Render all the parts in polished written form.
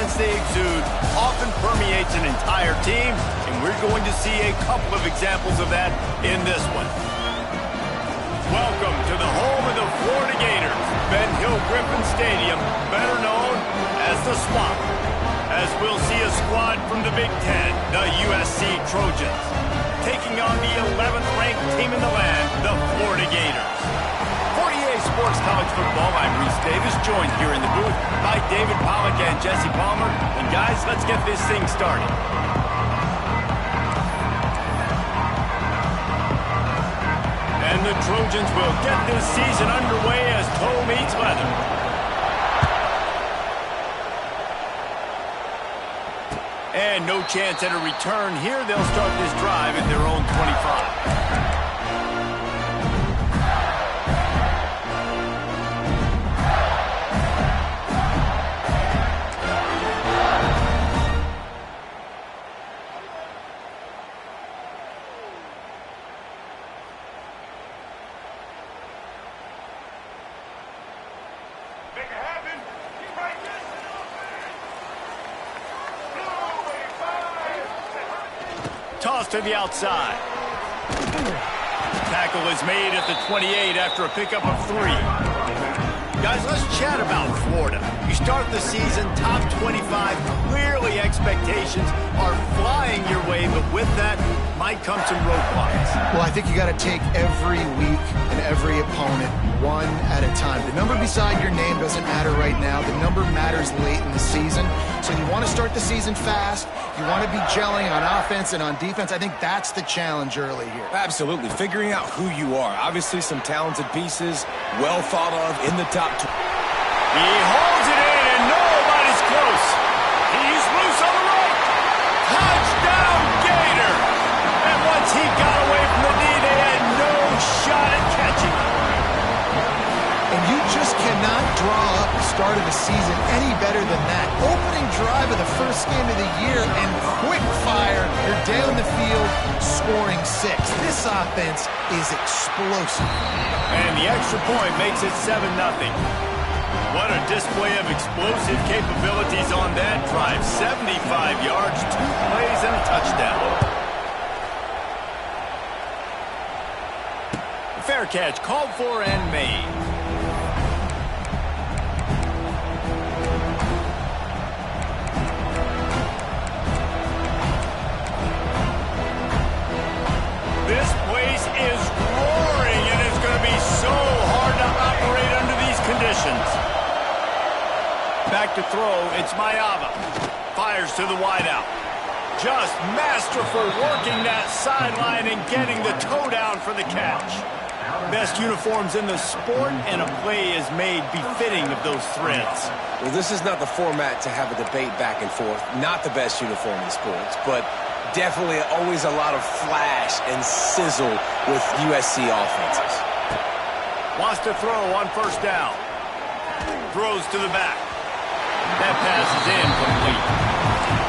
confidence they exude often permeates an entire team, and we're going to see a couple of examples of that in this one. Welcome to the home of the Florida Gators, Ben Hill Griffin Stadium, better known as the Swamp, as we'll see a squad from the Big Ten, the USC Trojans, taking on the 11th-ranked team in the land, the Florida Gators. For EA Sports College Football, I'm Reese Davis, joined here in the booth by David Pollack and Jesse Palmer. And guys, let's get this thing started. And the Trojans will get this season underway as toe meets leather. And no chance at a return here. They'll start this drive at their own 25. Toss to the outside. Tackle is made at the 28 after a pickup of 3. Guys, let's chat about Florida. You start the season top 25. Clearly expectations are flying your way, but with that might come some roadblocks. Well, I think you got to take every week and every opponent one at a time. The number beside your name doesn't matter right now. The number matters late in the season. So you want to start the season fast. You want to be gelling on offense and on defense. I think that's the challenge early here. Absolutely. Figuring out who you are. Obviously some talented pieces, well thought of in the top 2. He holds it in and nobody's close. He's loose on the right. Touchdown Gator. And once he got away from the knee, they had no shot at catching him. And you just cannot draw up the start of the season any better than that. Opening drive of the first game of the year and quick fire. You're down the field scoring 6. This offense is explosive. And the extra point makes it 7-0. What a display of explosive capabilities on that drive. 75 yards, 2 plays, and a touchdown. Fair catch called for and made. This place is roaring, and it's going to be so hard to operate under these conditions. Back to throw, it's Mayava. Fires to the wideout. Just masterful working that sideline and getting the toe down for the catch. Best uniforms in the sport, and a play is made befitting of those threads. Well, this is not the format to have a debate back and forth. Not the best uniform in sports, but definitely always a lot of flash and sizzle with USC offenses. Wants to throw on first down. Throws to the back. That pass is incomplete.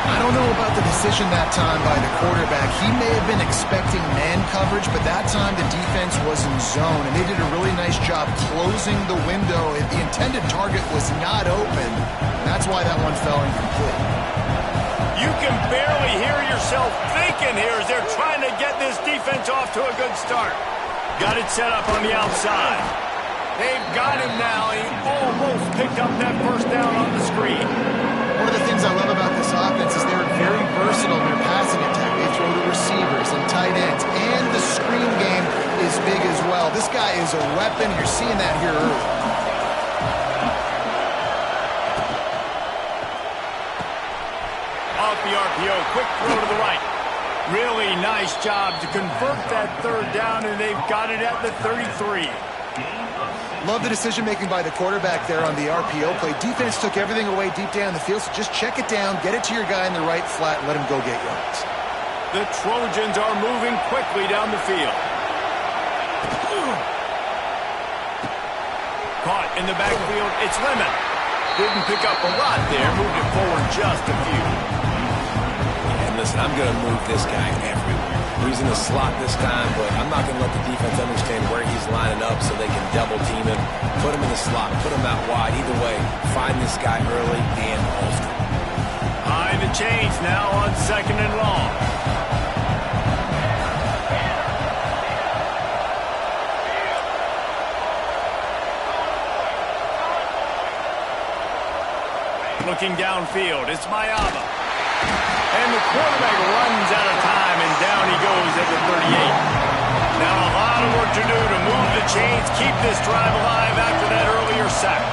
I don't know about the decision that time by the quarterback. He may have been expecting man coverage, but that time the defense was in zone, and they did a really nice job closing the window. The intended target was not open. That's why that one fell incomplete. You can barely hear yourself thinking here as they're trying to get this defense off to a good start. Got it set up on the outside. They've got him now. He almost picked up that first down on the screen. One of the things I love about this offense is they're very versatile in their passing attack. They throw to receivers and tight ends, and the screen game is big as well. This guy is a weapon. You're seeing that here early. Off the RPO, quick throw to the right. Really nice job to convert that third down, and they've got it at the 33. Love the decision-making by the quarterback there on the RPO play. Defense took everything away deep down the field, so just check it down, get it to your guy in the right flat, and let him go get yards. The Trojans are moving quickly down the field. Caught in the backfield, it's Lemon. Didn't pick up a lot there, moved it forward just a few. And listen, I'm going to move this guy everywhere. He's in the slot this time, but I'm not going to let the defense understand where he's lining up so they can double team him, put him in the slot, put him out wide. Either way, find this guy early and holster. the chains now on 2nd and long. Looking downfield, it's Mayaba. And the quarterback runs out of time, and down he goes at the 38. Now a lot of work to do to move the chains, keep this drive alive after that earlier sack.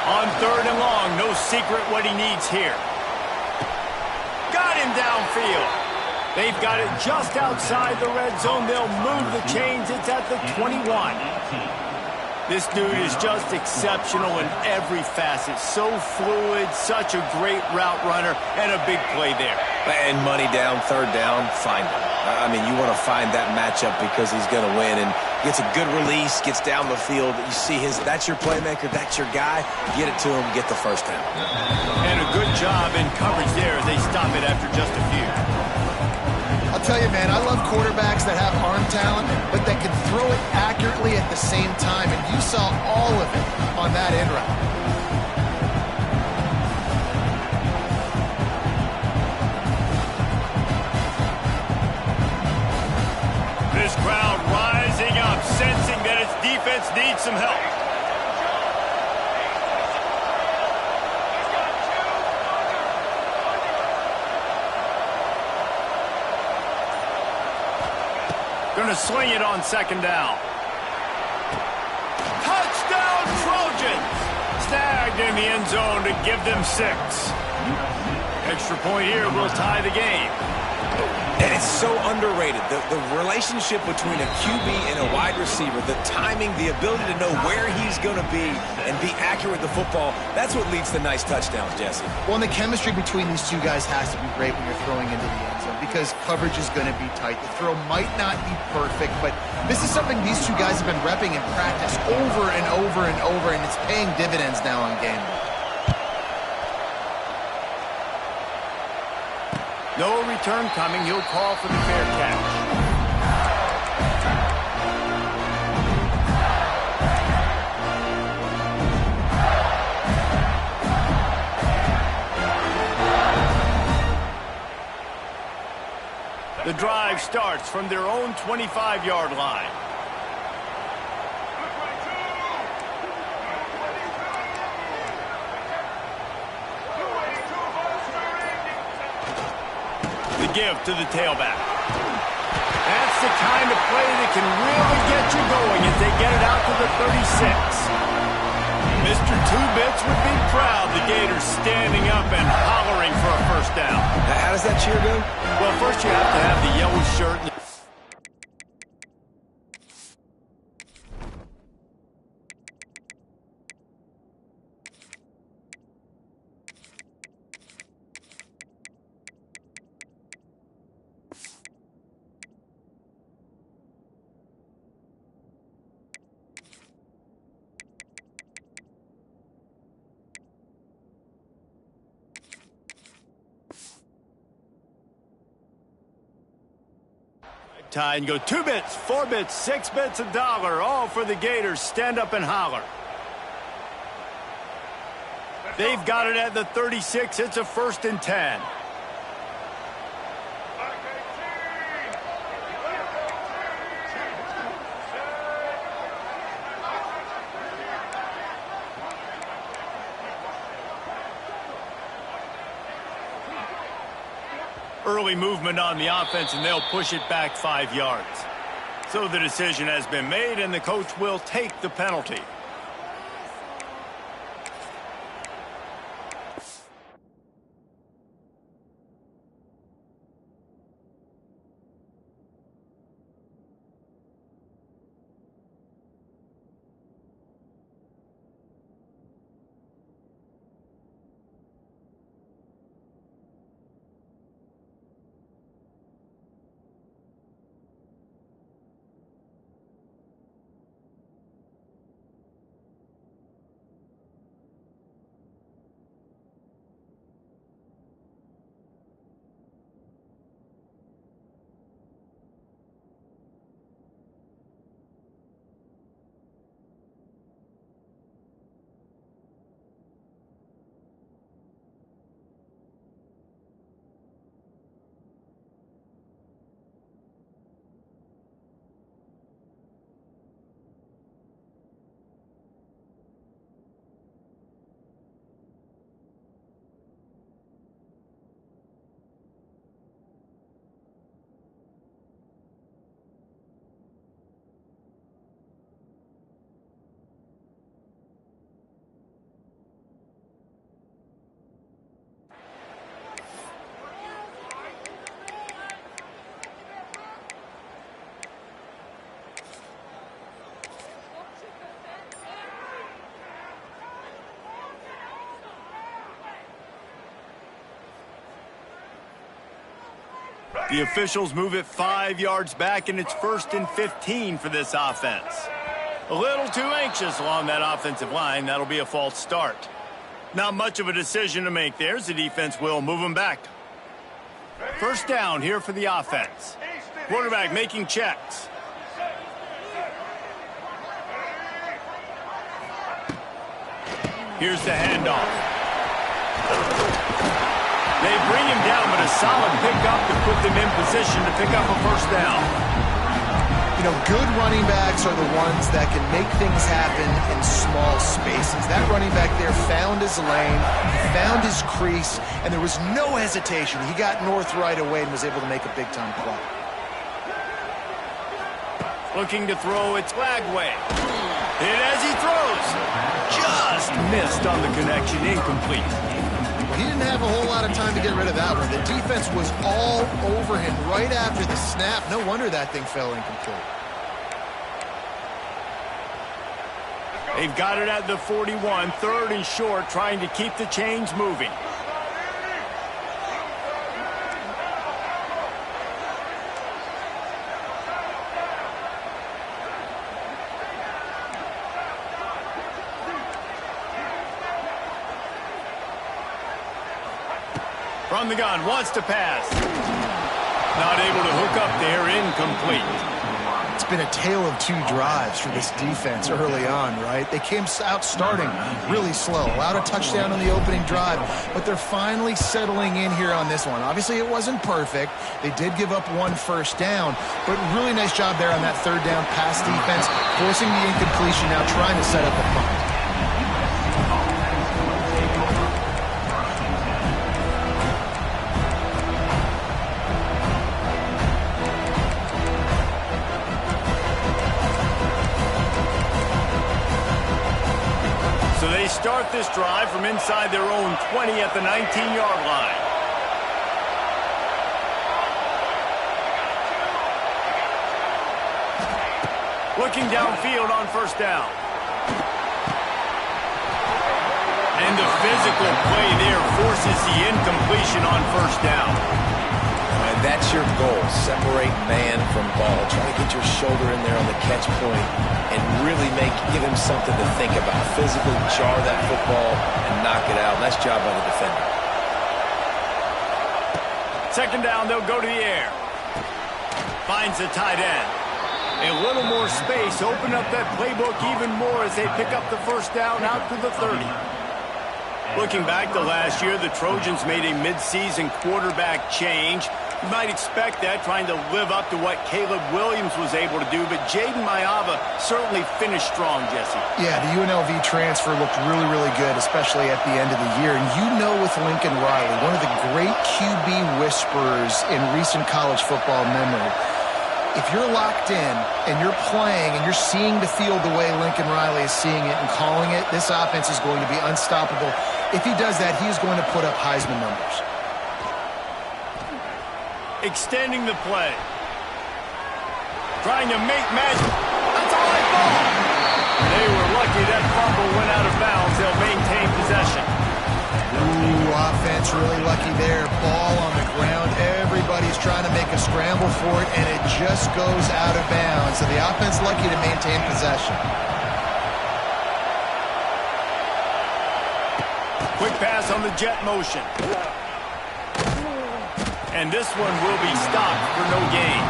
On 3rd and long, no secret what he needs here. Got him downfield. They've got it just outside the red zone. They'll move the chains. It's at the 21. This dude is just exceptional in every facet. So fluid, such a great route runner, and a big play there. And money down, 3rd down, find him. I mean, you want to find that matchup because he's going to win, and gets a good release, gets down the field. You see that's your playmaker, that's your guy. Get it to him, get the 1st down. And a good job in coverage there as they stop it after just a few. I'll tell you, man, I love quarterbacks that have arm talent, but that can throw it accurately at the same time, and you saw all of it on that end route. This crowd rising up, sensing that its defense needs some help. Going to sling it on 2nd down. Touchdown Trojans! Snagged in the end zone to give them 6. Extra point here will tie the game. And it's so underrated. The relationship between a QB and a wide receiver, the timing, the ability to know where he's going to be and be accurate with the football, that's what leads to nice touchdowns, Jesse. Well, and the chemistry between these two guys has to be great when you're throwing into the end zone because coverage is going to be tight. The throw might not be perfect, but this is something these two guys have been repping in practice over and over and over, and it's paying dividends now on game day. No return coming. He'll call for the fair catch. The drive starts from their own 25-yard line. Give to the tailback. That's the kind of play that can really get you going as they get it out to the 36. Mr. Two-Bits would be proud. The Gators standing up and hollering for a 1st down. How does that cheer go? Well, first you have to have the yellow shirt. Tie and go 2 bits, 4 bits, 6 bits, $1, all for the Gators. Stand up and holler. They've got it at the 36. It's a 1st and 10. Early movement on the offense, and they'll push it back 5 yards. So the decision has been made, and the coach will take the penalty. The officials move it 5 yards back, and it's 1st and 15 for this offense. A little too anxious along that offensive line. That'll be a false start. Not much of a decision to make there, as the defense will move them back. 1st down here for the offense. Quarterback making checks. Here's the handoff. They bring him down, but a solid pickup to put them in position to pick up a 1st down. You know, good running backs are the ones that can make things happen in small spaces. That running back there found his lane, found his crease, and there was no hesitation. He got north right away and was able to make a big-time play. Looking to throw, it's Lagway. Hit as he throws. Just missed on the connection, incomplete. He didn't have a whole lot of time to get rid of that one. The defense was all over him right after the snap. No wonder that thing fell incomplete. They've got it at the 41, 3rd and short, trying to keep the chains moving. From the gun, wants to pass. Not able to hook up there, incomplete. It's been a tale of 2 drives for this defense early on, right? They came out starting really slow, allowed a touchdown on the opening drive, but they're finally settling in here on this one. Obviously, it wasn't perfect. They did give up 1 1st down, but really nice job there on that 3rd down pass defense, forcing the incompletion, now trying to set up a punt. Start this drive from inside their own 20 at the 19-yard line. Looking downfield on 1st down. And the physical play there forces the incompletion on 1st down. And that's your goal, separate man from ball. Try to get your shoulder in there on the catch point and really give him something to think about. Physically jar that football and knock it out. Nice job by the defender. 2nd down, they'll go to the air. Finds the tight end. A little more space, open up that playbook even more as they pick up the 1st down out to the 30. Looking back to last year, the Trojans made a midseason quarterback change. You might expect that, trying to live up to what Caleb Williams was able to do, but Jaden Mayava certainly finished strong, Jesse. Yeah, the UNLV transfer looked really, really good, especially at the end of the year. And you know, with Lincoln Riley, one of the great QB whisperers in recent college football memory, if you're locked in and you're playing and you're seeing the field the way Lincoln Riley is seeing it and calling it, this offense is going to be unstoppable. If he does that, he's going to put up Heisman numbers. Extending the play. Trying to make magic. That's a high ball. They were lucky that fumble went out of bounds. They'll maintain possession. Ooh, offense really lucky there. Ball on the ground. Everybody's trying to make a scramble for it, and it just goes out of bounds. So the offense lucky to maintain possession. Quick pass on the jet motion. And this one will be stopped for no gain.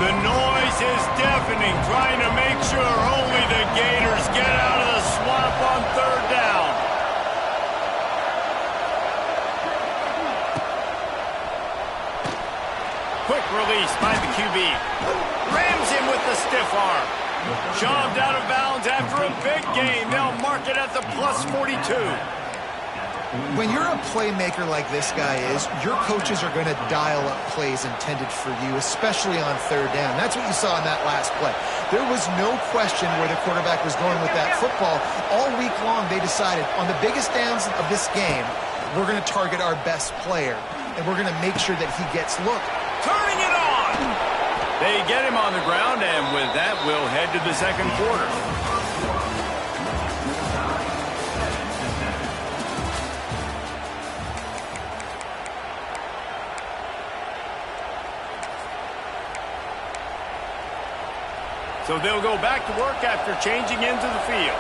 The noise is deafening, trying to make sure only the Gators get out of the swamp on 3rd down. Quick release by the QB. Rams him with the stiff arm. Shoved out of bounds after a big gain. They'll mark it at the +42. When you're a playmaker like this guy is, your coaches are going to dial up plays intended for you, especially on third down. That's what you saw in that last play. There was no question where the quarterback was going with that football. All week long, they decided on the biggest downs of this game, we're going to target our best player, and we're going to make sure that he gets look. Turning it on! They get him on the ground, and with that, we'll head to the second quarter. So they'll go back to work after changing into the field.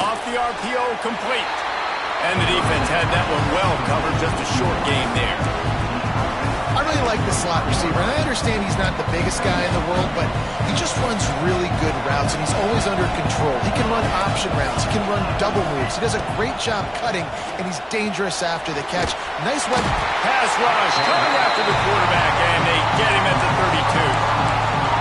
Off the RPO, complete. And the defense had that one well covered, just a short game there. I really like the slot receiver, and I understand he's not the biggest guy in the world, but he just runs really good routes, and he's always under control. He can run option routes. He can run double moves. He does a great job cutting, and he's dangerous after the catch. Nice one. Pass rush coming after the quarterback, and they get him at the 32.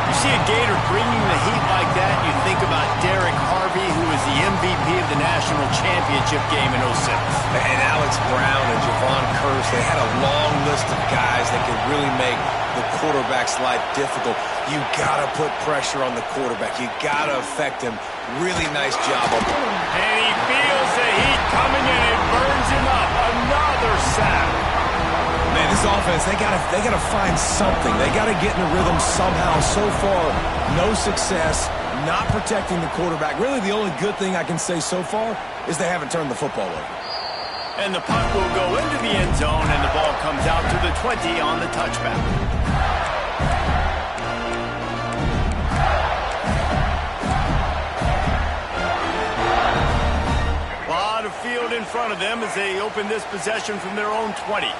You see a Gator bringing the heat like that, you think about Derek Harvey, who was the MVP of the national championship game in 06. And Alex Brown and Javon Curse, they had a long list of guys that could really make the quarterback's life difficult. You got to put pressure on the quarterback. You got to affect him. Really nice job of him. And he feels the heat coming in. It burns him up. Another sack. Man, this offense, they gotta find something. They gotta get in a rhythm somehow. So far, no success, not protecting the quarterback. Really, the only good thing I can say so far is they haven't turned the football over. And the puck will go into the end zone, and the ball comes out to the 20 on the touchback. A lot of field in front of them as they open this possession from their own 20.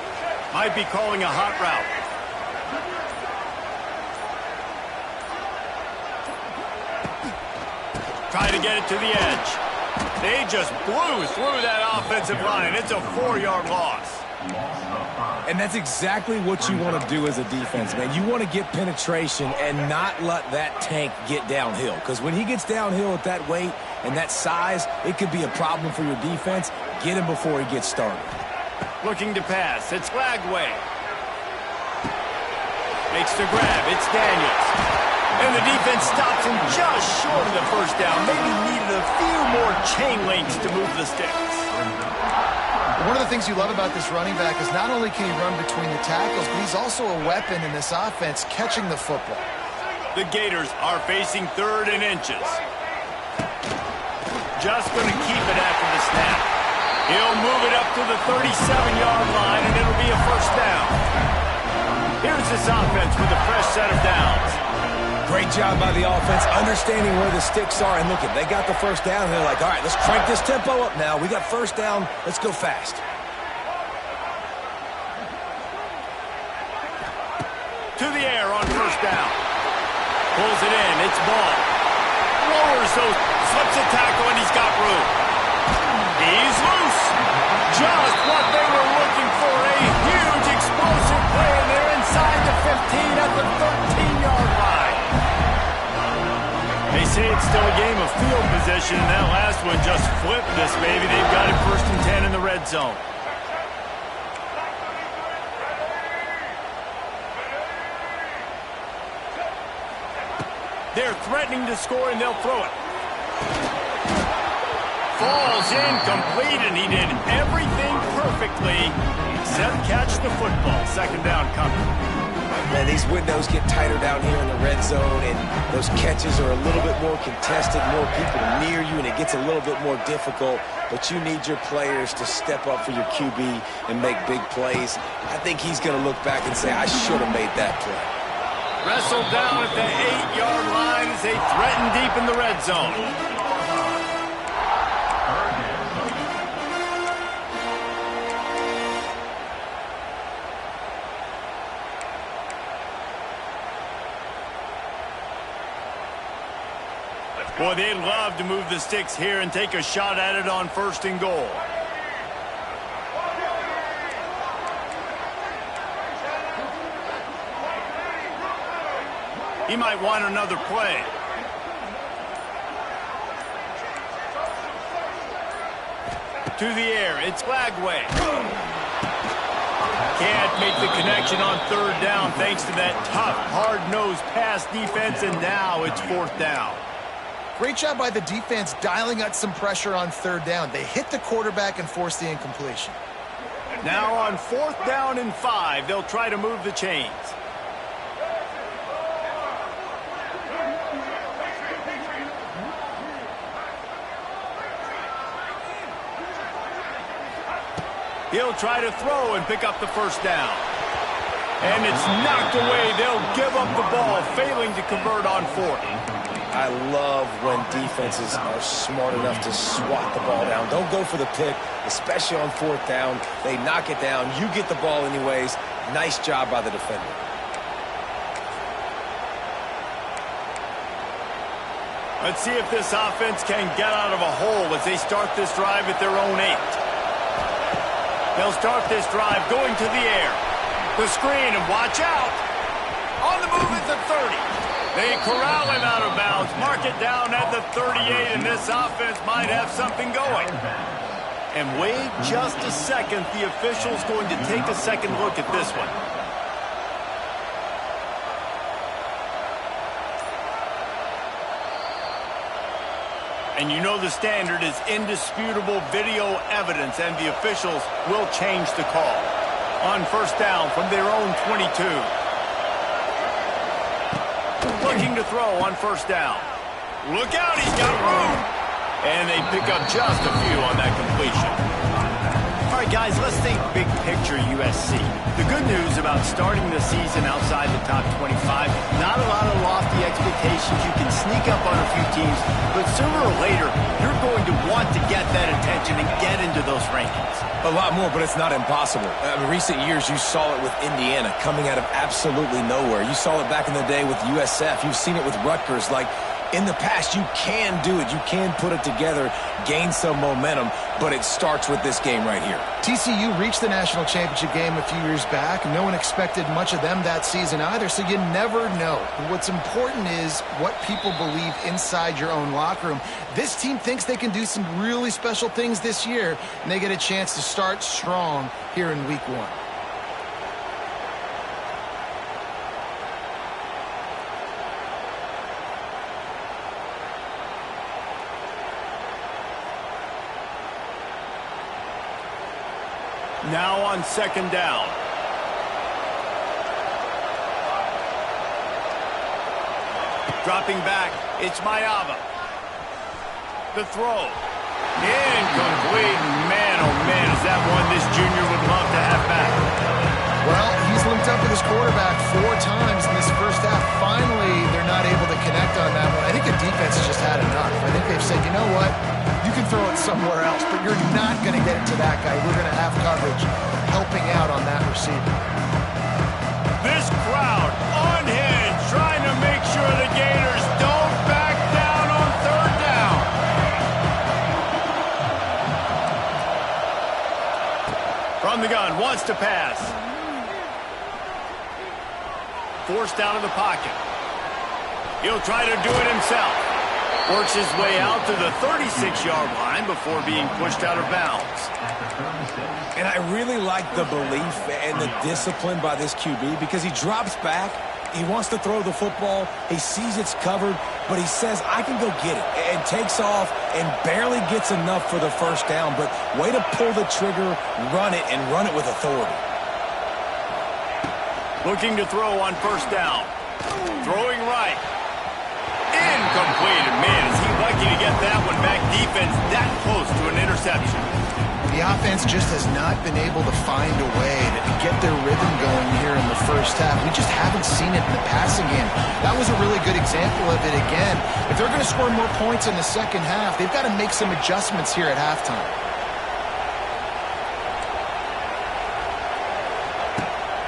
Might be calling a hot route. Try to get it to the edge. They just blew through that offensive line. It's a 4-yard loss. And that's exactly what you want to do as a defense, man. You want to get penetration and not let that tank get downhill. Because when he gets downhill at that weight and that size, it could be a problem for your defense. Get him before he gets started. Looking to pass. It's Lagway. Makes the grab. It's Daniels. And the defense stops him just short of the first down. Maybe needed a few more chain links to move the sticks. One of the things you love about this running back is not only can he run between the tackles, but he's also a weapon in this offense catching the football. The Gators are facing 3rd and inches. Just going to keep it after the snap. He'll move it up to the 37-yard line, and it'll be a first down. Here's this offense with a fresh set of downs. Great job by the offense, understanding where the sticks are. And look, they got the first down, and they're like, all right, let's crank this tempo up now. We got first down. Let's go fast. To the air on first down. Pulls it in. It's Ball. Lowers those, slips a tackle, and he's got room. He's loose. Just what they were looking for. A huge explosive play, and they're inside the 15 at the 13-yard line. They say it's still a game of field position, and that last one just flipped this baby. They've got it 1st and 10 in the red zone. They're threatening to score, and they'll throw it. Falls incomplete, and he did everything perfectly except catch the football. 2nd down coming. Man, these windows get tighter down here in the red zone, and those catches are a little bit more contested, more people near you, and it gets a little bit more difficult. But you need your players to step up for your QB and make big plays. I think he's going to look back and say, I should have made that play. Wrestled down at the 8-yard line as they threaten deep in the red zone. Boy, they'd love to move the sticks here and take a shot at it on 1st and goal. He might want another play. to the air. It's Gameday. Can't make the connection on third down thanks to that tough, hard-nosed pass defense, and now it's fourth down. Great job by the defense dialing up some pressure on third down. They hit the quarterback and forced the incompletion. Now on fourth down and 5, they'll try to move the chains. He'll try to throw and pick up the first down. And it's knocked away. They'll give up the ball, failing to convert on fourth. I love when defenses are smart enough to swat the ball down. Don't go for the pick, especially on fourth down. They knock it down. You get the ball anyways. Nice job by the defender. Let's see if this offense can get out of a hole as they start this drive at their own 8. They'll start this drive going to the air. The screen, and watch out. On the move at the 30. They corral him out of bounds, mark it down at the 38, and this offense might have something going. And wait just a second. The official's going to take a second look at this one. And you know the standard is indisputable video evidence, and the officials will change the call. On first down from their own 22. Looking to throw on first down. Look out, he's got room. And they pick up just a few on that completion. All right, guys, let's think big picture USC. The good news about starting the season outside the top 25, not a lot of lofty expectations. You can sneak up on a few teams, but sooner or later, you're going to want to get that attention and get into those rankings. A lot more, but it's not impossible. In recent years, you saw it with Indiana coming out of absolutely nowhere. You saw it back in the day with USF. You've seen it with Rutgers. Like, in the past, you can do it. You can put it together, gain some momentum, but it starts with this game right here. TCU reached the national championship game a few years back. No one expected much of them that season either, so you never know. What's important is what people believe inside your own locker room. This team thinks they can do some really special things this year, and they get a chance to start strong here in week 1. Now on second down. Dropping back, it's Mayava. The throw. Incomplete. Man, oh man, is that one this junior would love to have back. Well, he's linked up with his quarterback 4 times in this first half. Finally, they're not able to connect on that one. I think the defense has just had enough. I think they've said, you know what? You can throw it somewhere else, but you're not going to get it to that guy. We're going to have coverage helping out on that receiver. This crowd unhinged, trying to make sure the Gators don't back down on third down. From the gun, wants to pass. Forced out of the pocket. He'll try to do it himself. Works his way out to the 36-yard line before being pushed out of bounds. And I really like the belief and the discipline by this QB because he drops back, he wants to throw the football, he sees it's covered, but he says, I can go get it, and takes off and barely gets enough for the first down, but way to pull the trigger, run it, and run it with authority. Looking to throw on first down. Throwing right. Incomplete. And man, is he lucky to get that one back. Defense that close to an interception. The offense just has not been able to find a way to get their rhythm going here in the first half. We just haven't seen it in the passing game. That was a really good example of it again. If they're going to score more points in the second half, they've got to make some adjustments here at halftime.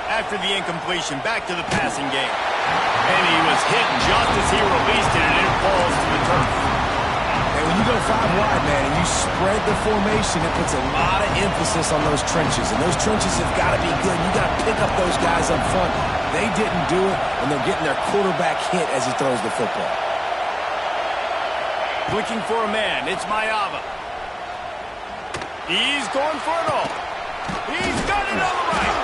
After the incompletion, back to the passing game. And he was hit just as he released it, and it falls to the turf. And when you go 5 wide, man, and you spread the formation, it puts a lot of emphasis on those trenches. And those trenches have got to be good. You got to pick up those guys up front. They didn't do it, and they're getting their quarterback hit as he throws the football. Looking for a man. It's Mayava. He's going for it all. He's got it on the right.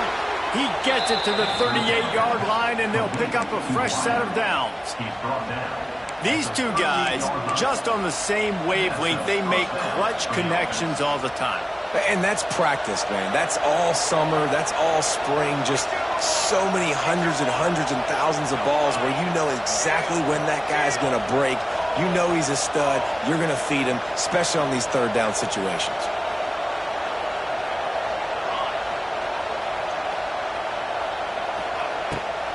He gets it to the 38-yard line, and they'll pick up a fresh set of downs. These two guys, just on the same wavelength, they make clutch connections all the time. And that's practice, man. That's all summer. That's all spring. Just so many hundreds and hundreds and thousands of balls where you know exactly when that guy's going to break. You know he's a stud. You're going to feed him, especially on these third down situations.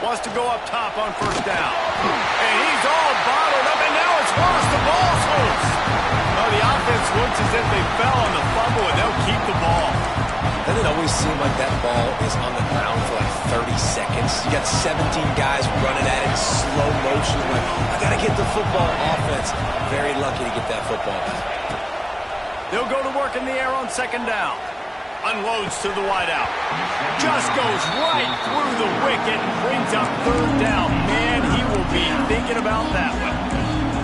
Wants to go up top on first down. And he's all bottled up, and now it's worse. The ball's loose. Well, the offense looks as if they fell on the fumble, and they'll keep the ball. Doesn't it always seem like that ball is on the ground for like 30 seconds? You got 17 guys running at it in slow motion. Like, I got to get the football. Offense, very lucky to get that football back. They'll go to work in the air on second down. Unloads to the wideout. Just goes right through the wicket and brings up third down. Man, he will be thinking about that one.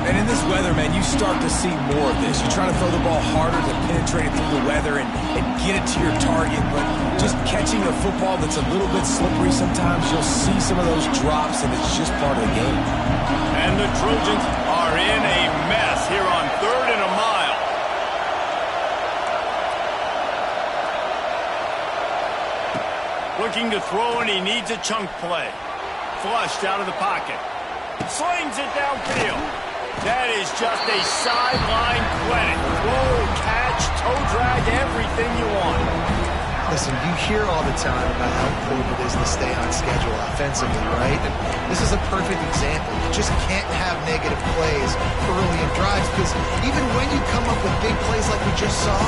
And in this weather, man, you start to see more of this. You try to throw the ball harder to penetrate it through the weather and get it to your target, but just catching a football that's a little bit slippery sometimes, you'll see some of those drops, and it's just part of the game. And the Trojans are in a mess here on 3rd and a mile. Looking to throw, and he needs a chunk play. Flushed out of the pocket. Slings it downfield. That is just a sideline credit. Throw, catch, toe drag, everything you want. Listen, you hear all the time about how important it is to stay on schedule offensively, right? And this is a perfect example. You just can't have negative plays early in drives because even when you come up with big plays like we just saw,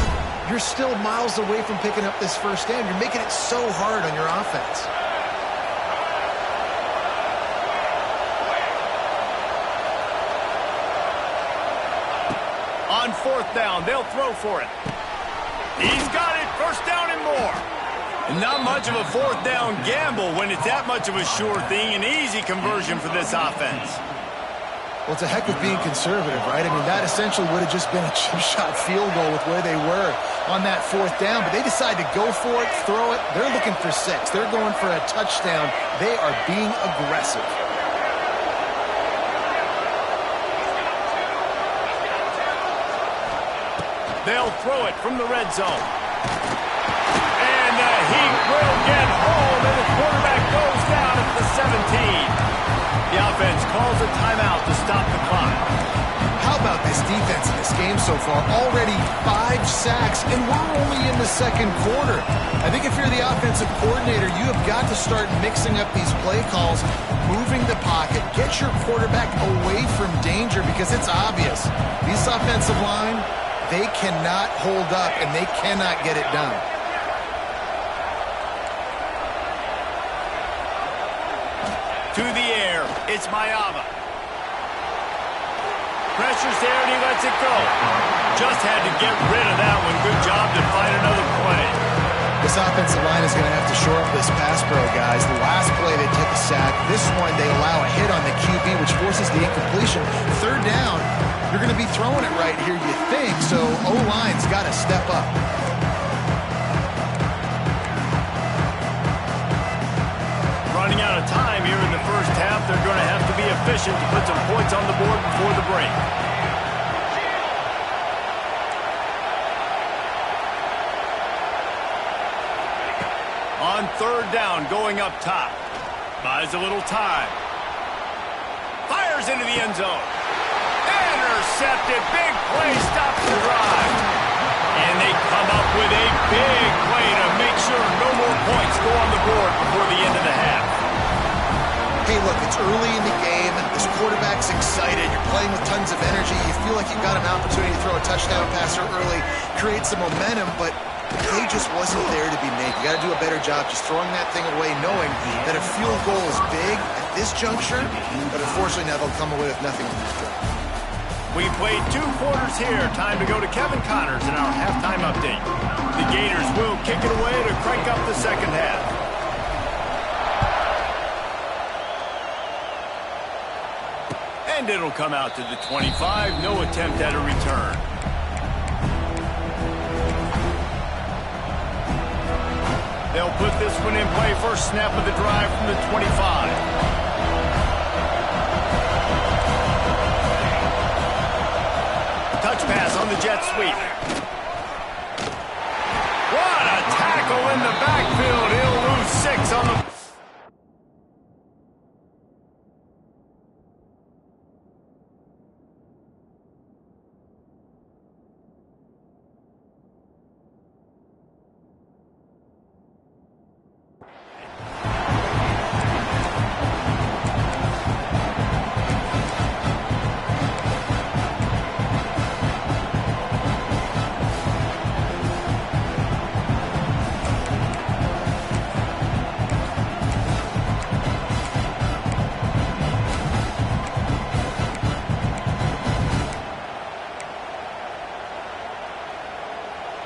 you're still miles away from picking up this first down. You're making it so hard on your offense. On 4th down, they'll throw for it. He's got it, 1st down and more. Not much of a 4th down gamble when it's that much of a sure thing. An easy conversion for this offense. Well, it's a heck of being conservative, right? I mean, that essentially would have just been a chip shot field goal with where they were on that 4th down. But they decide to go for it, throw it. They're looking for 6. They're going for a touchdown. They are being aggressive. They'll throw it from the red zone. And he will get home, and the quarterback goes down at the 17. The offense calls a timeout to stop the clock. How about this defense in this game so far? Already 5 sacks, and we're only in the 2nd quarter. I think if you're the offensive coordinator, you have got to start mixing up these play calls, moving the pocket, get your quarterback away from danger because it's obvious. This offensive line, they cannot hold up, and they cannot get it done. To the air, it's Mayava. Pressure's there, and he lets it go. Just had to get rid of that one. Good job to find another play. This offensive line is going to have to shore up this pass pro, guys. The last play, they took a sack. This one, they allow a hit on the QB, which forces the incompletion. 3rd down, you're going to be throwing it right here, you think. So O-line's got to step up. Running out of time here in the first half. They're going to have to be efficient to put some points on the board before the break. On 3rd down, going up top. Buys a little time. Fires into the end zone. Intercepted. Big play stops the drive. And they come up with a big play to make sure no more points go on the board before the end of the half. Hey, look, it's early in the game. This quarterback's excited. You're playing with tons of energy. You feel like you've got an opportunity to throw a touchdown pass early, create some momentum, but the play just wasn't there to be made. You got to do a better job just throwing that thing away, knowing that a field goal is big at this juncture, but unfortunately now they'll come away with nothing on this drive. We played 2 quarters here. Time to go to Kevin Connors in our halftime update. The Gators will kick it away to crank up the second half. And it'll come out to the 25. No attempt at a return. They'll put this one in play. First snap of the drive from the 25. Touch pass on the jet sweep. What a tackle in the backfield. He'll lose 6 on the...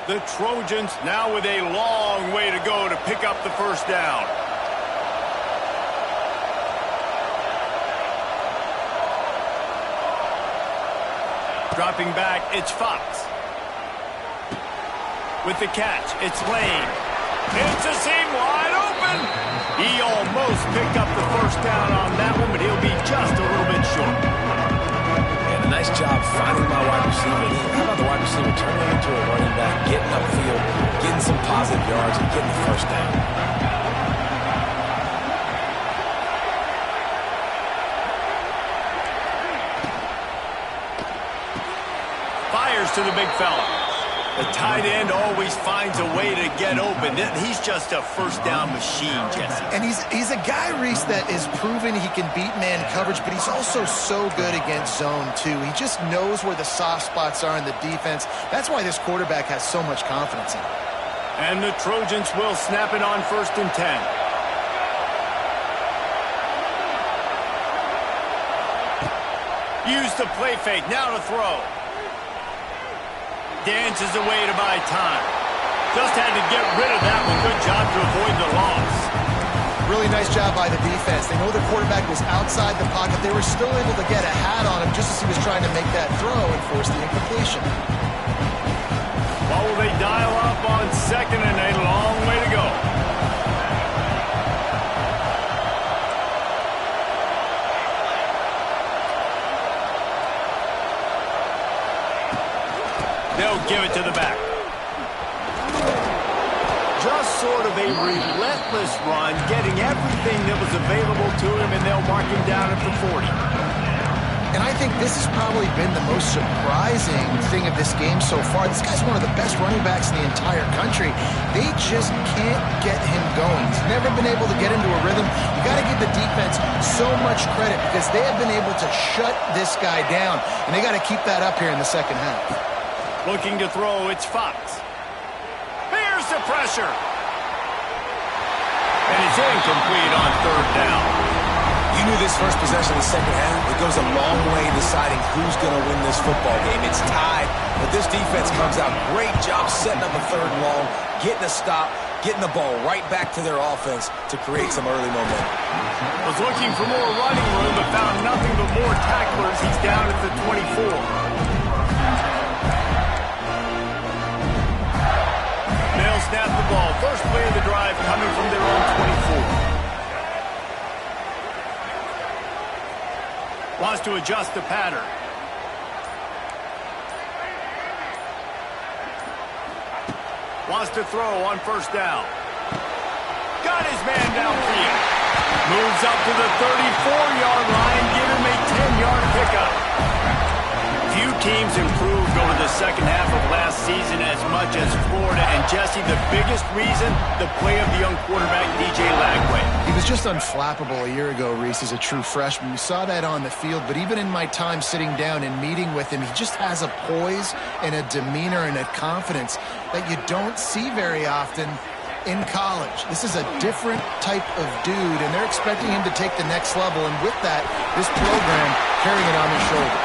The Trojans now with a long way to go to pick up the first down. Dropping back, it's Fox. With the catch, it's Lane. It's a seam wide open. He almost picked up the first down on that one, but he'll be just a little bit short. And a nice job finding my wide receiver. How about the wide receiver turning into a running back, getting upfield, getting some positive yards, and getting the first down. Fires to the big fella. The tight end always finds a way to get open. He's just a first down machine, Jesse. And he's a guy, Reese, that is proven he can beat man coverage, but he's also so good against zone, too. He just knows where the soft spots are in the defense. That's why this quarterback has so much confidence in him. And the Trojans will snap it on 1st and 10. Use the play fake. Now to throw. Dances away to buy time. Just had to get rid of that one. Good job to avoid the loss. Really nice job by the defense. They know the quarterback was outside the pocket. They were still able to get a hat on him just as he was trying to make that throw and force the incompletion. What will they dial up on 2nd and a long way to go? They'll give it to the back. Just sort of a relentless run, getting everything that was available to him, and they'll mark him down at the 40. And I think this has probably been the most surprising thing of this game so far. This guy's one of the best running backs in the entire country. They just can't get him going. He's never been able to get into a rhythm. You got to give the defense so much credit because they have been able to shut this guy down, and they got to keep that up here in the second half. Looking to throw, it's Fox. Here's the pressure. And it's incomplete on 3rd down. You knew this first possession of the second half, it goes a long way deciding who's going to win this football game. It's tied, but this defense comes out. Great job setting up a 3rd and long, getting a stop, getting the ball right back to their offense to create some early momentum. Was looking for more running room, but found nothing but more tacklers. He's down at the 24. They'll snap the ball. First play of the drive coming from their own 24. Wants to adjust the pattern. Wants to throw on 1st down. Got his man downfield. Moves up to the 34-yard line. Give him a 10-yard pickup. Few teams improved over the second half of last season as much as Florida. And Jesse, the biggest reason, the play of the young quarterback, DJ Lagway. He was just unflappable a year ago, Reese, as a true freshman. We saw that on the field, but even in my time sitting down and meeting with him, he just has a poise and a demeanor and a confidence that you don't see very often in college. This is a different type of dude, and they're expecting him to take the next level, and with that, this program carrying it on his shoulders.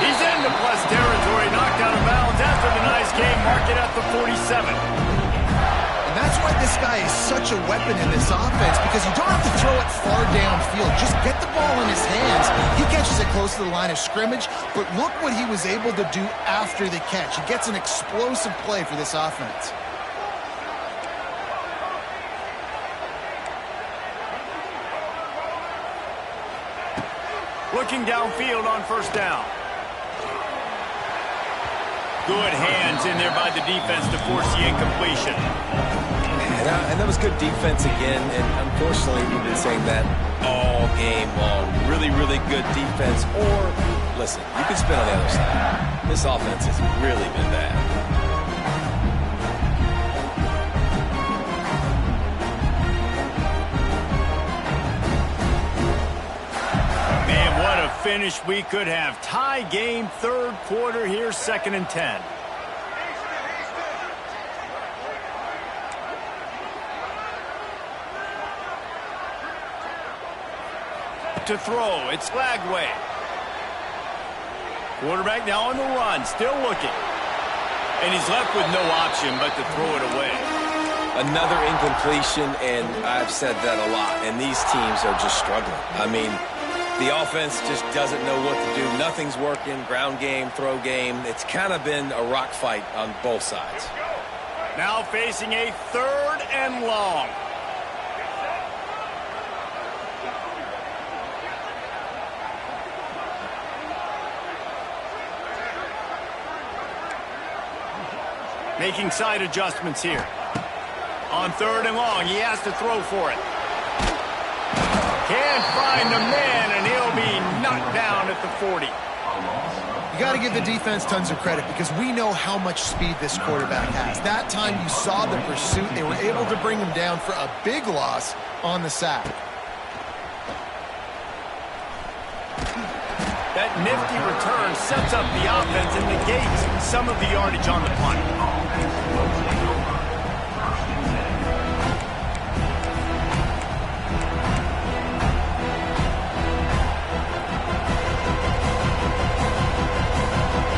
He's into plus territory, knocked out of bounds after the nice game, marked it at the 47. And that's why this guy is such a weapon in this offense, because you don't have to throw it far downfield. Just get the ball in his hands. He catches it close to the line of scrimmage, but look what he was able to do after the catch. He gets an explosive play for this offense. Looking downfield on first down. Good hands in there by the defense to force the incompletion. And that was good defense again, and unfortunately we've been saying that all game long. Really, really good defense. Or, listen, you can spin on the other side. This offense has really been bad. Man, what a finish we could have. Tie game, third quarter here, 2nd and 10. To throw, it's Lagway. Quarterback now on the run, still looking. And he's left with no option but to throw it away. Another incompletion, and I've said that a lot, and these teams are just struggling. I mean, the offense just doesn't know what to do. Nothing's working, ground game, throw game. It's kind of been a rock fight on both sides. Now facing a 3rd and long. Making side adjustments here. On 3rd and long, he has to throw for it. Can't find the man, and he'll be knocked down at the 40. You got to give the defense tons of credit because we know how much speed this quarterback has. That time you saw the pursuit. They were able to bring him down for a big loss on the sack. That nifty return sets up the offense and negates some of the yardage on the punt.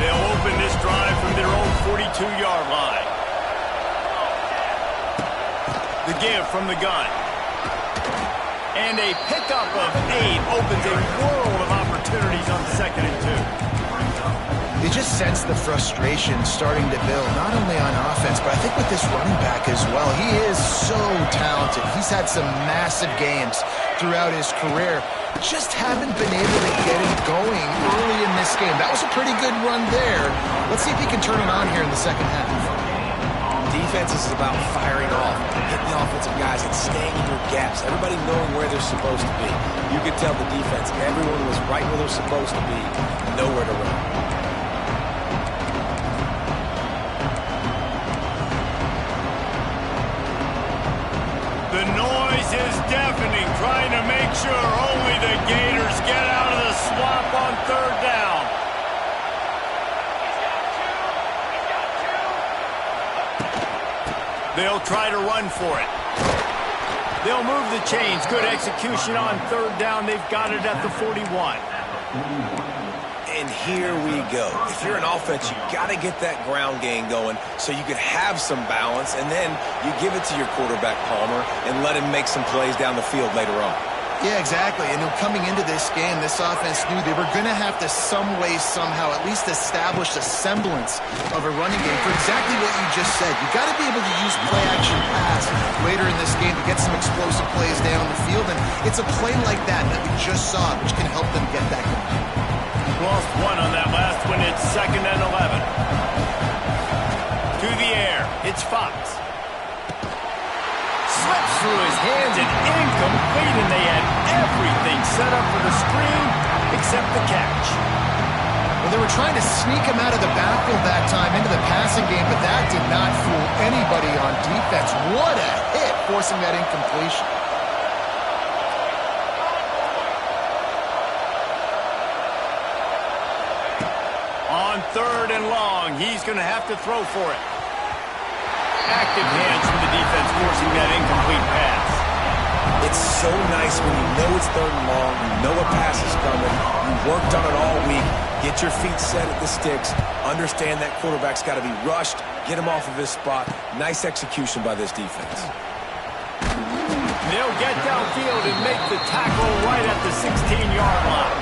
They'll open this drive from their own 42-yard line. The give from the gun. And a pickup of 8 opens a world of opportunities on 2nd and 2. You just sense the frustration starting to build, not only on offense, but I think with this running back as well. He is so talented. He's had some massive games throughout his career. Just haven't been able to get him going early in this game. That was a pretty good run there. Let's see if he can turn it on here in the second half. Defense is about firing off, hitting the offensive guys, and staying in your gaps. Everybody knowing where they're supposed to be. You could tell the defense, everyone was right where they're supposed to be, nowhere to run. The noise is deafening, trying to make sure only the Gators get out of the swamp on 3rd down. They'll try to run for it. They'll move the chains. Good execution on 3rd down. They've got it at the 41. And here we go. If you're an offense, you got to get that ground game going so you can have some balance, and then you give it to your quarterback, Palmer, and let him make some plays down the field later on. Yeah, exactly. And coming into this game, this offense knew they were going to have to some way, somehow, at least establish a semblance of a running game for exactly what you just said. You got to be able to use play-action pass later in this game to get some explosive plays down the field. And it's a play like that we just saw, which can help them get that going. Lost 1 on that last one. It's 2nd and 11. To the air. It's Fox. Slips through his hands and incomplete, and they had everything set up for the screen except the catch. Well, they were trying to sneak him out of the backfield that time into the passing game, but that did not fool anybody on defense. What a hit, forcing that incompletion. On 3rd and long, he's going to have to throw for it. Active hands from the defense forcing that incomplete pass. It's so nice when you know it's 3rd and long, you know a pass is coming, you worked on it all week, get your feet set at the sticks, understand that quarterback's got to be rushed, get him off of his spot. Nice execution by this defense. They'll get downfield and make the tackle right at the 16-yard line.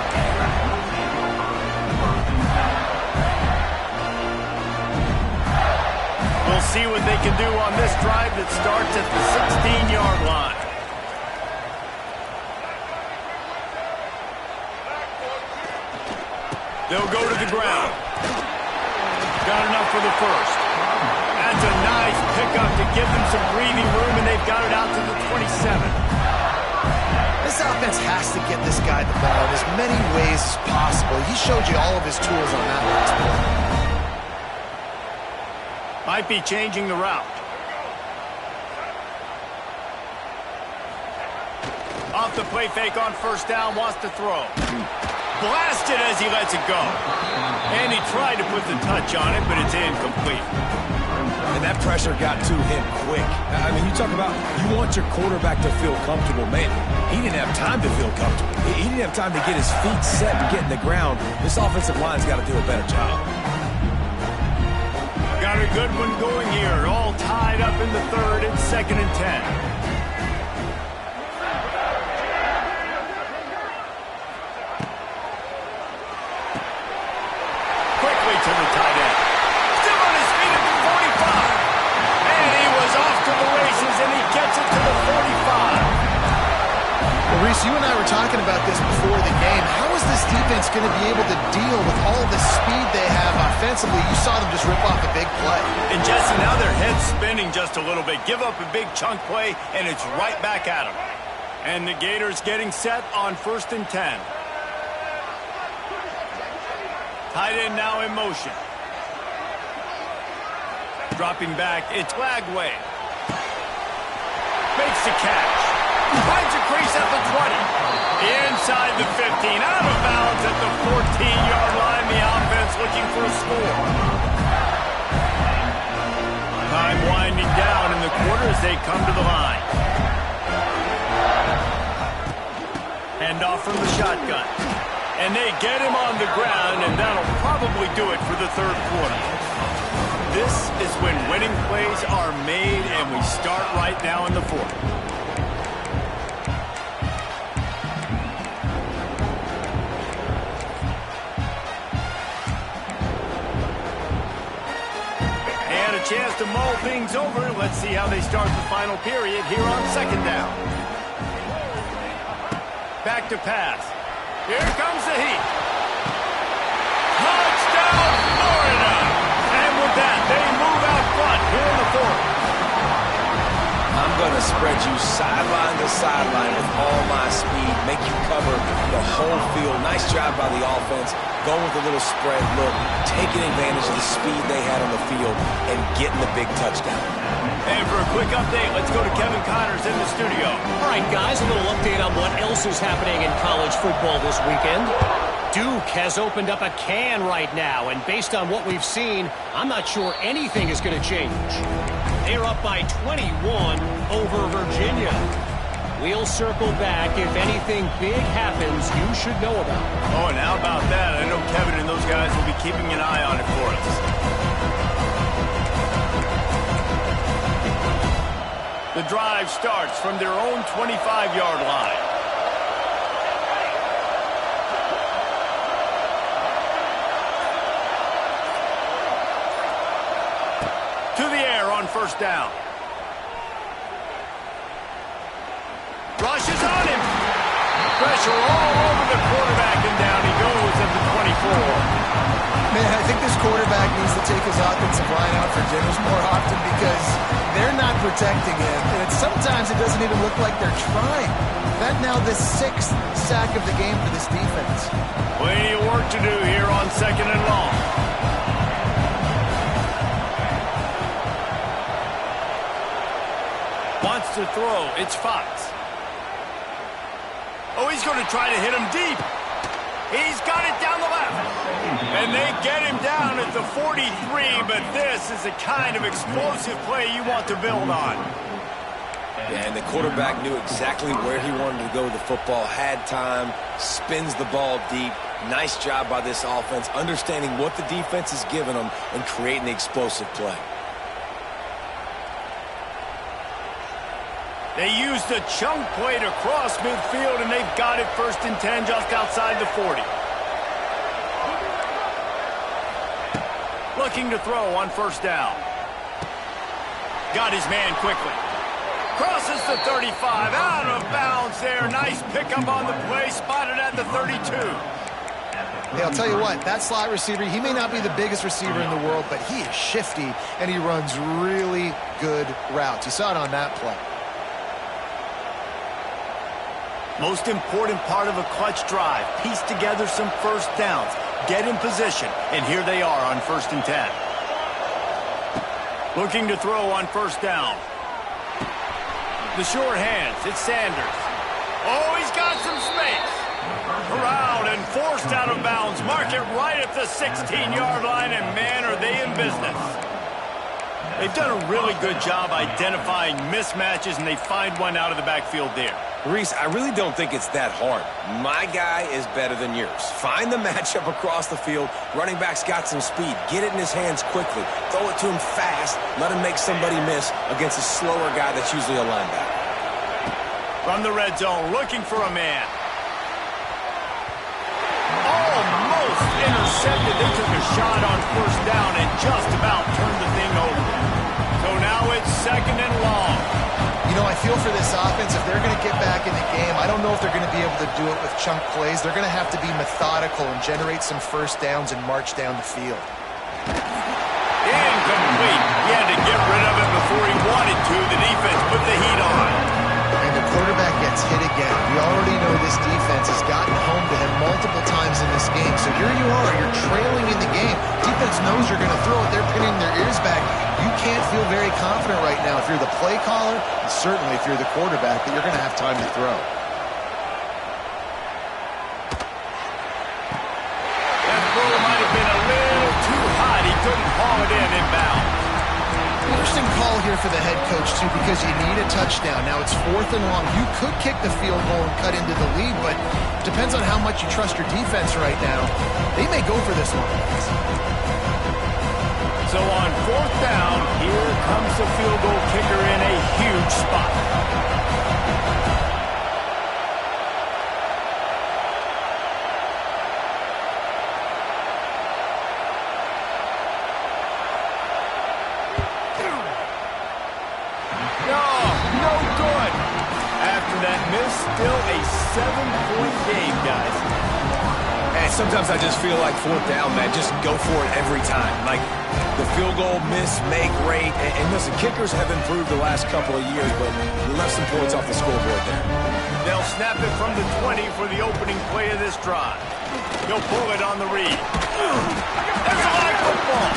We'll see what they can do on this drive that starts at the 16-yard line. They'll go to the ground. Got enough for the first. That's a nice pickup to give them some breathing room, and they've got it out to the 27. This offense has to get this guy the ball in as many ways as possible. He showed you all of his tools on that last play. Might be changing the route. Off the play fake on first down, wants to throw. Blasted as he lets it go. And he tried to put the touch on it, but it's incomplete. And that pressure got to him quick. I mean, you talk about you want your quarterback to feel comfortable. Man, he didn't have time to feel comfortable. He didn't have time to get his feet set and get in the ground. This offensive line's got to do a better job. Got a good one going here. All tied up in the third. It's 2nd and 10. To the tight end. Still on his feet at the 45. And he was off to the races, and he gets it to the 45. Well, Reese, you and I were talking about this before the game. How is this defense going to be able to deal with all the speed they have offensively? You saw them just rip off a big play. And Jesse, now their head's spinning just a little bit. Give up a big chunk play, and it's right back at them. And the Gators getting set on 1st and 10. Tight end now in motion. Dropping back, it's Lagway. Makes the catch. Finds a crease at the 20. Inside the 15. Out of bounds at the 14-yard line. The offense looking for a score. Time winding down in the quarter as they come to the line. Handoff from the shotgun. And they get him on the ground, and that'll probably do it for the third quarter. This is when winning plays are made, and we start right now in the fourth. They had a chance to mull things over. Let's see how they start the final period here on 2nd down. Back to pass. Here comes the heat. Touchdown, Florida! And with that, they move out front here in the fourth. I'm going to spread you sideline to sideline with all my speed, make you cover the whole field. Nice job by the offense, going with a little spread look, taking advantage of the speed they had on the field, and getting the big touchdown. And for a quick update, let's go to Kevin Connors in the studio. All right, guys, a little update on what else is happening in college football this weekend. Duke has opened up a can right now, and based on what we've seen, I'm not sure anything is going to change. They're up by 21 over Virginia. We'll circle back. If anything big happens, you should know about it. Oh, and how about that? I know Kevin and those guys will be keeping an eye on it for us. The drive starts from their own 25-yard line. To the air on first down. Rushes on him. Pressure all over the quarterback, and down he goes at the 24. Man, I think this quarterback needs to take his offensive line out for dinners more often because they're not protecting him. And sometimes it doesn't even look like they're trying. That now the 6th sack of the game for this defense. Plenty of work to do here on 2nd and long. Wants to throw. It's Fox. Oh, he's going to try to hit him deep. He's got it down the left. And they get him down at the 43, but this is the kind of explosive play you want to build on. Yeah, and the quarterback knew exactly where he wanted to go with the football, had time, spins the ball deep. Nice job by this offense, understanding what the defense is giving them and creating the explosive play. They used a chunk play to cross midfield, and they've got it 1st and 10 just outside the 40. Looking to throw on first down. Got his man quickly. Crosses the 35, out of bounds there. Nice pickup on the play, spotted at the 32. Hey, I'll tell you what, that slot receiver, he may not be the biggest receiver in the world, but he is shifty, and he runs really good routes. You saw it on that play. Most important part of a clutch drive, piece together some first downs, get in position, and here they are on 1st and 10. Looking to throw on 1st down. The short hands, it's Sanders. Oh, he's got some space. Around and forced out of bounds. Mark it right at the 16-yard line, and man, are they in business. They've done a really good job identifying mismatches, and they find one out of the backfield there. Reese, I really don't think it's that hard. My guy is better than yours. Find the matchup across the field. Running back's got some speed. Get it in his hands quickly. Throw it to him fast. Let him make somebody miss against a slower guy that's usually a linebacker. From the red zone, looking for a man. Almost intercepted. They took a shot on 1st down and just about turned the thing over. So now it's 2nd and long. You know, I feel for this offense, if they're going to get back in the game, I don't know if they're going to be able to do it with chunk plays. They're going to have to be methodical and generate some first downs and march down the field. Incomplete. He had to get rid of it before he wanted to. The defense put the heat on. And the quarterback gets hit again. We already know this defense has gotten home to him multiple times in this game. So here you are, you're trailing in the game. Defense knows you're going to throw it. They're pinning their ears back. You can't feel very confident right now if you're the play caller, and certainly if you're the quarterback, that you're going to have time to throw. That throw might have been a little too hot. He couldn't haul it in inbound. Interesting call here for the head coach, too, because you need a touchdown. Now it's 4th and long. You could kick the field goal and cut into the lead, but it depends on how much you trust your defense right now. They may go for this one. So on 4th down, here comes the field goal kicker in a huge spot. No good. After that miss, still a 7-point game, guys. And sometimes I just feel like 4th down, man, just go for it every time. Like, the field goal miss, make rate. And listen, kickers have improved the last couple of years, but we left some points off the scoreboard there. They'll snap it from the 20 for the opening play of this drive. He'll pull it on the read. There's a high football.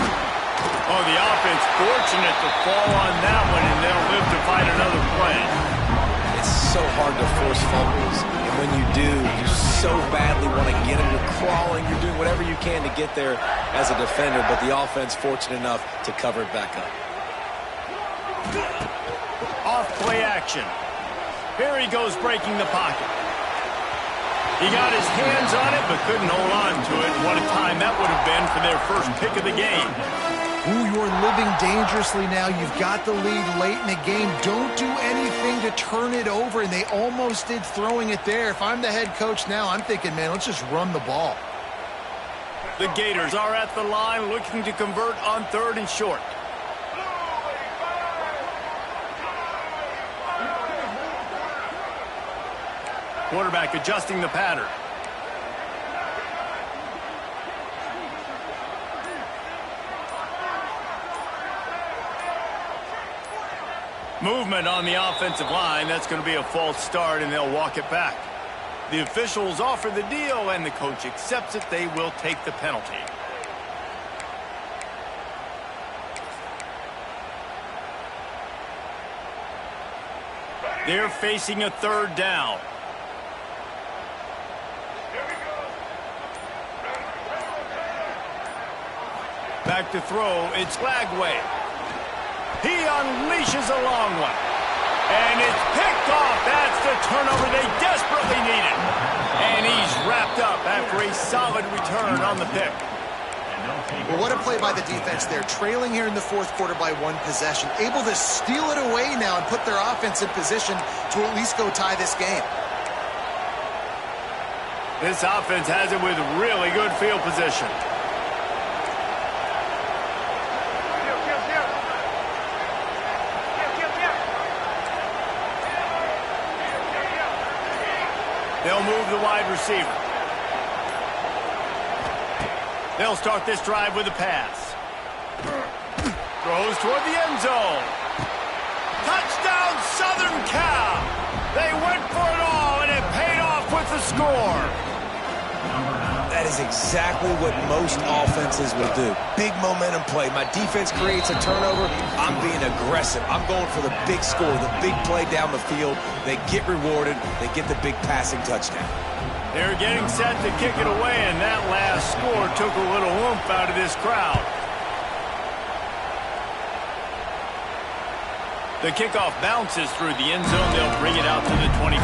Oh, the offense fortunate to fall on that one, and they'll live to fight another play. It's so hard to force fumbles. And when you do, you so badly want to get them. You're crawling. You're doing whatever you can to get there as a defender, but the offense fortunate enough to cover it back up. Off play action. Here he goes breaking the pocket. He got his hands on it, but couldn't hold on to it. What a time that would have been for their first pick of the game. Ooh, you're living dangerously now. You've got the lead late in the game. Don't do anything to turn it over, and they almost did throwing it there. If I'm the head coach now, I'm thinking, man, let's just run the ball. The Gators are at the line looking to convert on 3rd and short. Quarterback adjusting the pattern. Movement on the offensive line. That's going to be a false start, and they'll walk it back. The officials offer the deal, and the coach accepts it. They will take the penalty. They're facing a 3rd down. Back to throw. It's Lagway. He unleashes a long one. And it's picked off. That's the turnover they desperately needed. And he's wrapped up after a solid return on the pick. Well, what a play by the defense there. Trailing here in the 4th quarter by 1 possession. Able to steal it away now and put their offense in position to at least go tie this game. This offense has it with really good field position. They'll move the wide receiver. They'll start this drive with a pass. Throws toward the end zone. Touchdown, Southern Cal! They went for it all, and it paid off with the score. That is exactly what most offenses will do. Big momentum play. My defense creates a turnover. I'm being aggressive. I'm going for the big score, the big play down the field. They get rewarded. They get the big passing touchdown. They're getting set to kick it away, and that last score took a little oomph out of this crowd. The kickoff bounces through the end zone. They'll bring it out to the 25.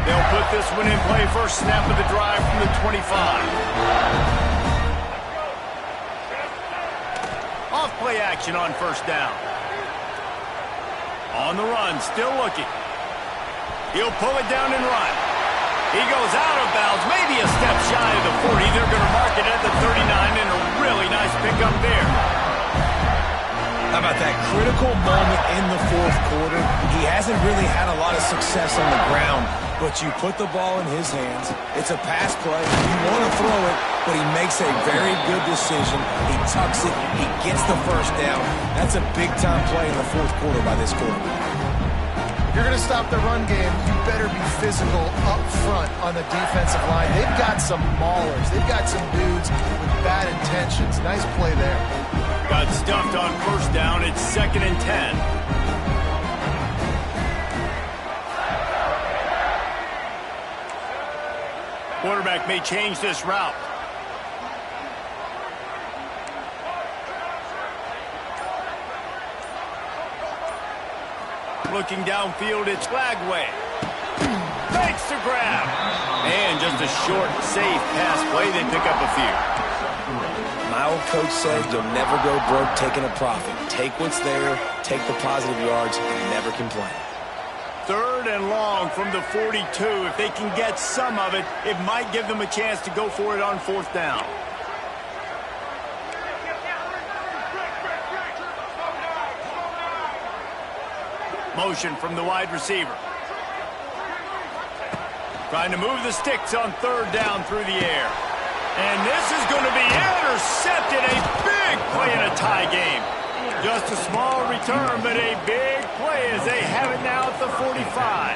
They'll put this one in play. First snap of the drive from the 25. Off play action on first down. On the run, still looking. He'll pull it down and run. He goes out of bounds, maybe a step shy of the 40. They're going to mark it at the 39, and a really nice pickup there. How about that critical moment in the fourth quarter? He hasn't really had a lot of success on the ground, but you put the ball in his hands. It's a pass play. You want to throw it, but he makes a very good decision. He tucks it. He gets the first down. That's a big-time play in the fourth quarter by this quarterback. If you're going to stop the run game, you better be physical up front on the defensive line. They've got some maulers. They've got some dudes with bad intentions. Nice play there. Got stuffed on first down. It's 2nd and 10. Quarterback may change this route. Looking downfield, it's Flagway. Makes the grab. And just a short, safe pass play. They pick up a few. My old coach said you'll never go broke taking a profit. Take what's there, take the positive yards, and never complain. 3rd and long from the 42. If they can get some of it, it might give them a chance to go for it on 4th down. Motion from the wide receiver. Trying to move the sticks on 3rd down through the air. And this is going to be intercepted. A big play in a tie game. Just a small return, but a big play as they have it now at the 45.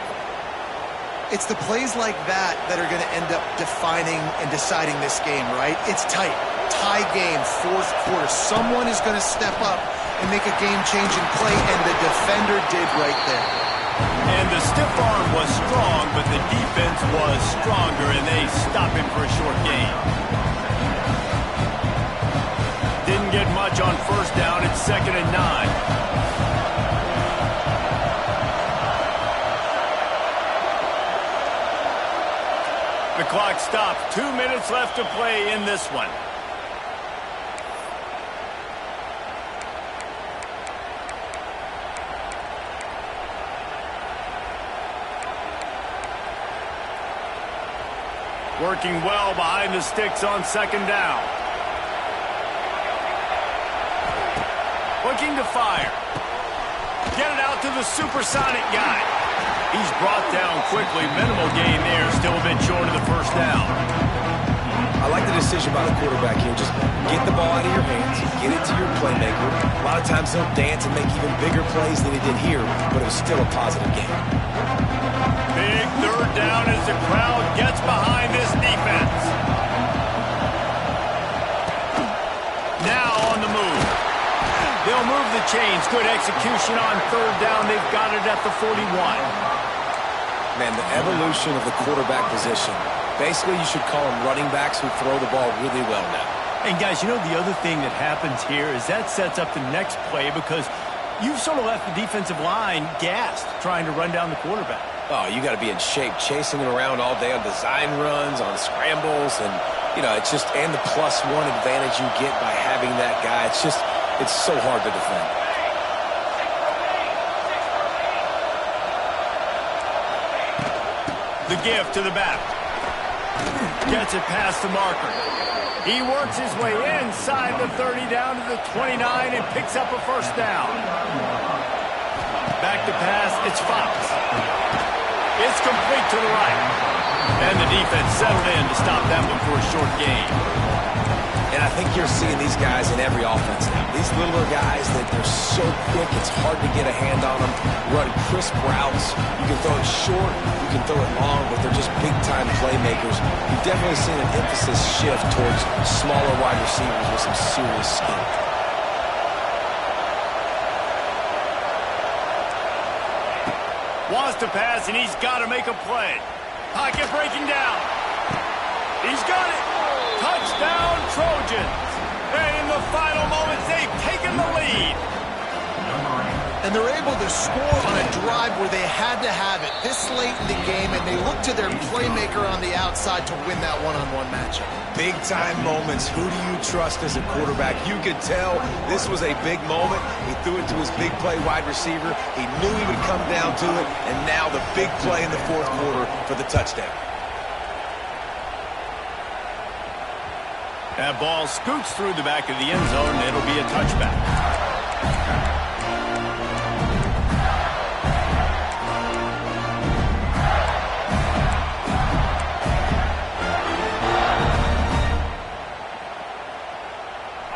It's the plays like that that are going to end up defining and deciding this game, right? It's tight. Tie game, 4th quarter. Someone is going to step up and make a game-changing play, and the defender did right there. And the stiff arm was strong, but the defense was stronger, and they stop him for a short gain. Didn't get much on first down. It's 2nd and 9. The clock stops. 2 minutes left to play in this one. Working well behind the sticks on 2nd down. Looking to fire. Get it out to the supersonic guy. He's brought down quickly. Minimal gain there. Still a bit short of the first down. I like the decision by the quarterback here. Just get the ball out of your hands. Get it to your playmaker. A lot of times he'll dance and make even bigger plays than he did here, but it was still a positive game. Big 3rd down as the crowd gets behind this defense. Now on the move. They'll move the chains. Good execution on 3rd down. They've got it at the 41. Man, the evolution of the quarterback position. Basically, you should call them running backs who throw the ball really well now. And guys, you know the other thing that happens here is that sets up the next play because you've sort of left the defensive line gassed trying to run down the quarterback. Oh, you got to be in shape, chasing it around all day on design runs, on scrambles, and, you know, it's just, and the +1 advantage you get by having that guy. It's just, it's so hard to defend. The give to the back. Gets it past the marker. He works his way inside the 30 down to the 29 and picks up a first down. Back to pass, it's Fox. It's complete to the right. And the defense settled in to stop that one for a short gain. And I think you're seeing these guys in every offense now. These littler guys that they're so quick, it's hard to get a hand on them. Run crisp routes. You can throw it short, you can throw it long, but they're just big-time playmakers. You've definitely seen an emphasis shift towards smaller wide receivers with some serious skill. Wants to pass, and he's got to make a play. Pocket breaking down. He's got it. Touchdown, Trojans. And in the final moments, they've taken the lead. And they're able to score on a drive where they had to have it this late in the game, and they look to their playmaker on the outside to win that one-on-one matchup. Big-time moments. Who do you trust as a quarterback? You could tell this was a big moment. He threw it to his big play wide receiver. He knew he would come down to it, and now the big play in the fourth quarter for the touchdown. That ball scoots through the back of the end zone, and it'll be a touchback.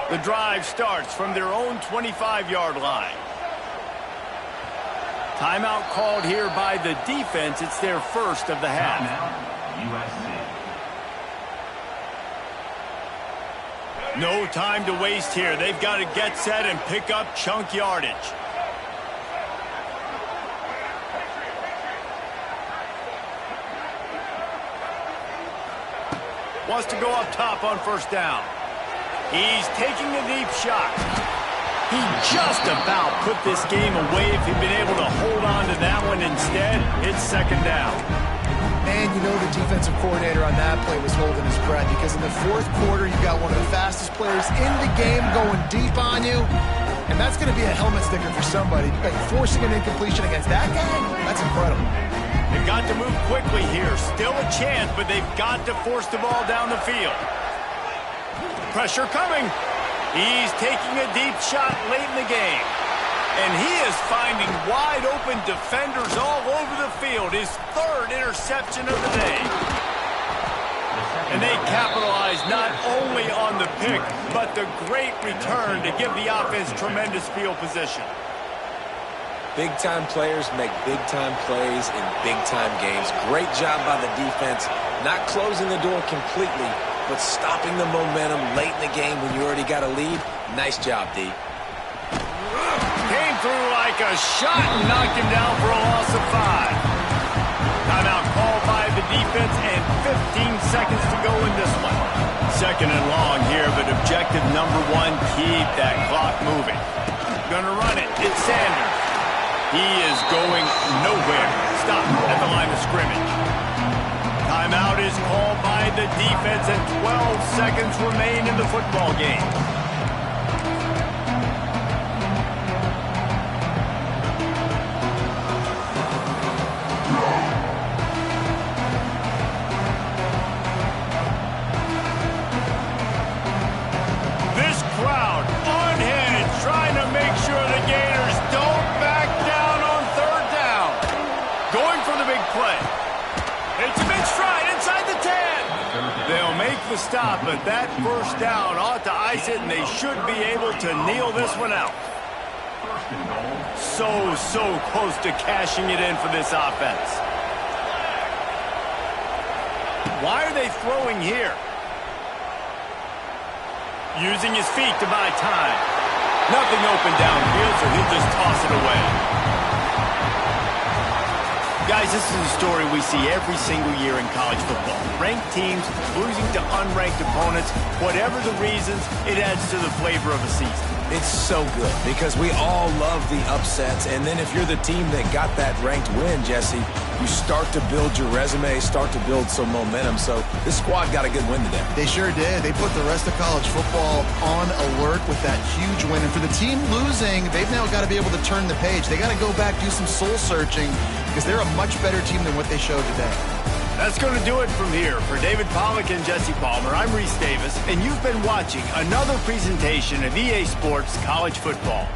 The drive starts from their own 25-yard line. Timeout called here by the defense. It's their first of the half. No time to waste here. They've got to get set and pick up chunk yardage. Wants to go up top on first down. He's taking a deep shot. He just about put this game away if he'd been able to hold on to that one instead. It's second down. And you know the defensive coordinator on that play was holding his breath, because in the fourth quarter, you've got one of the fastest players in the game going deep on you. And that's going to be a helmet sticker for somebody. Like forcing an incompletion against that guy, that's incredible. They've got to move quickly here. Still a chance, but they've got to force the ball down the field. Pressure coming. He's taking a deep shot late in the game. And he is finding wide open defenders all over the field. His third interception of the day. And they capitalize not only on the pick, but the great return to give the offense tremendous field position. Big-time players make big-time plays in big-time games. Great job by the defense, not closing the door completely, but stopping the momentum late in the game when you already got a lead. Nice job, D. Came through like a shot and knocked him down for a loss of 5. Timeout called by the defense and 15 seconds to go in this one. Second and long here, but objective number 1, keep that clock moving. Gonna run it. It's Sanders. He is going nowhere. Stop at the line of scrimmage. Timeout is called by the defense and 12 seconds remain in the football game. This crowd on hand trying to make sure the Gators don't back down on third down. Going for the big play. It's a big stride inside the 10. They'll make the stop, but that first down ought to ice it, and they should be able to kneel this one out. So close to cashing it in for this offense. Why are they throwing here? Using his feet to buy time. Nothing open downfield, so he'll just toss it away. Guys, this is a story we see every single year in college football. Ranked teams losing to unranked opponents. Whatever the reasons, it adds to the flavor of a season. It's so good because we all love the upsets. And then if you're the team that got that ranked win, Jesse, you start to build your resume, start to build some momentum. So this squad got a good win today. They sure did. They put the rest of college football on alert with that huge win. And for the team losing, they've now got to be able to turn the page. They got to go back, do some soul searching, because they're a much better team than what they showed today. That's going to do it from here. For David Pollack and Jesse Palmer, I'm Reese Davis, and you've been watching another presentation of EA Sports College Football.